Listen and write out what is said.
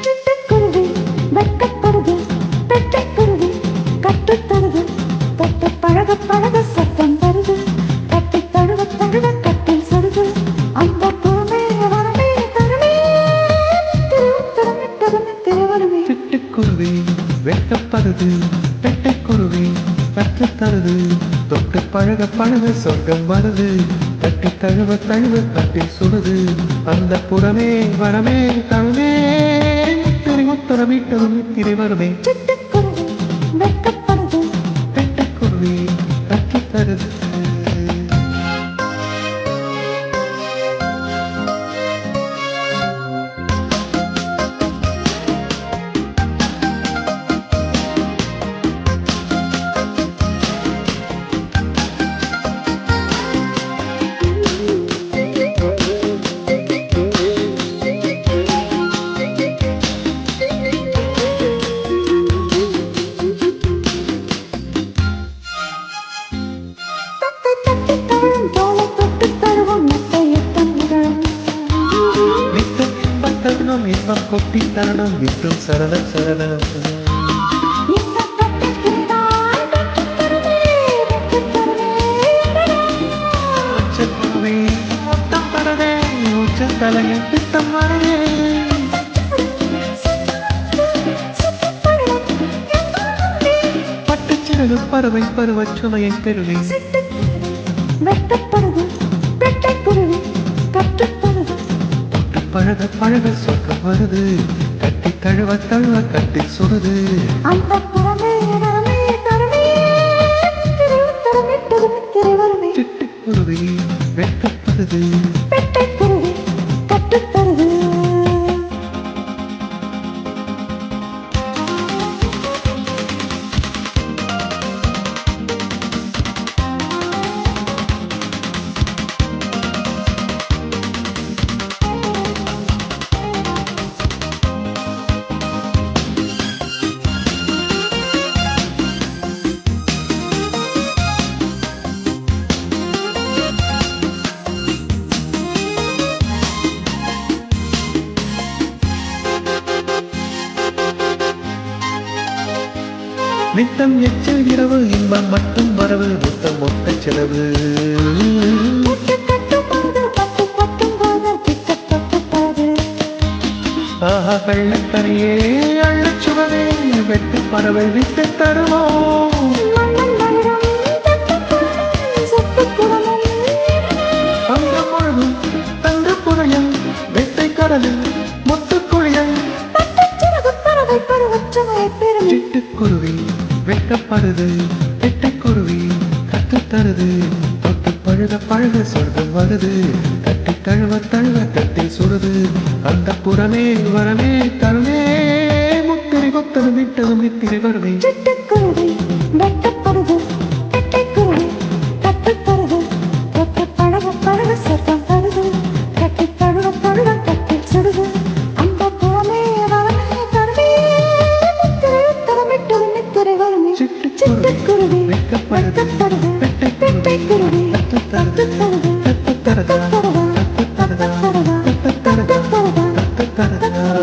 சிட்டுக்குருவி வெட்கப்படுது, பெட்டைக்குருவி கட்டுத்தருது, தொட்டு பழக பழக சத்தம் வருது, கட்டி தழுவ தழுவ கட்டில் சொருது, அந்த புறமே வரமே தருமே, திருவருமே. சிட்டுக்குருவி வெட்கப்படுது, பெட்டைக்குருவி கற்றுத் தருது, தொட்டு பழக பழக சொர்க்கம் வருது, தட்டி தழுவ தழுவ கட்டில் சுடுது, அந்த புறமே வரமே தழுவே, திரிமுத்தரமிட்டதும் திரை வருமே. சிட்டுக்குருவி வெட்கப்படுது, பெட்டைக்குருவி கற்றுத் தருது. தத்தை தட்டி தழுவும் தோளை தொட்டு தழுவும் மெத்தையத்தம் நிகழும். நித்தம் இன்பத் தருணம் இன்பம் கொட்டி தருணம் இன்றும் சரணம் சரணம். இந்த கட்டிக்கிட்டாய் வெட்கத் தருவே, வெட்கத் தருவே. உச்சக்குருவி மொத்தம் தரதே, உச்சத்தலையில் பித்தம் வருதே. பட்டுச்சிறகு பறவை பருவச் சுமையை பெறுவே. வெட்டப்படுது, பெட்டைக்குருவி கட்டுத்தருது, தொட்டு பழக பழக சொர்க்கம் வருது, கட்டி தழுவ தழுவ கட்டி சுடுது. அந்த புறமே வரமே தருமே, திருத்தரமிட்டதும் திரைவருமே. சிட்டுக்குருவி வெட்கப்படுது, பெட்டைக்குருவி கட்டுத்தருது. நித்தம் எச்சில் இரவு இன்பம் மட்டும் வரவு, முத்தம் மொத்த செலவு. முட்டு கட்டும்போது பட்டு பட்டும்போது கிட்ட தொட்டுப்பாரு. ஆஹா வெள்ளத்தரையே அள்ளச் சுவரே, வெட்டு பறவை விட்டு தருவோம். மன்னன் மனிதம் தட்டுக்குருவி சொத்துக்குறமும். அந்த முழுதும் தங்க புனையம் வெட்டை கடலில் முத்துக்குழியம். பட்டுச்சிறகு பறவை பருவச்சுமையை பெறுமே. சிட்டுக்குருவி வெட்டப்படுது, பெட்டைக்குருவி கற்றுத் தருது, தொட்டு பழக பழக சொர்க்கம் வருது, தட்டி தழுவ தழுவ கட்டில் சுடுது, அந்த புறமே வரமே தருவே, முத்திரை கொத்தது விட்டதும் நித்திரை வருவே. சிட்டுக்குருவி வெட்டப்படுது, பெட்டைக்குருவி கட்டுத்தருது, தொட்டு பழக பழக சொர்க்கம் தருது, கட்டி தழுவ தழுவ கட்டில் சுடுது, அந்த புறமே வரமே தருமே, முத்திரை நித்திரை வருமே. சிட்டுக்குருவி வெட்கப்படுது, வெட்டப்படுது, பெட்டைக்குருவி பெட்டைக்குருவி கற்றுத் தருது, கட்டுத்தருது, கற்றுத் தருதா, கற்றுத் தருதா, கற்றுத் தருதா, கற்றுத் தருதா.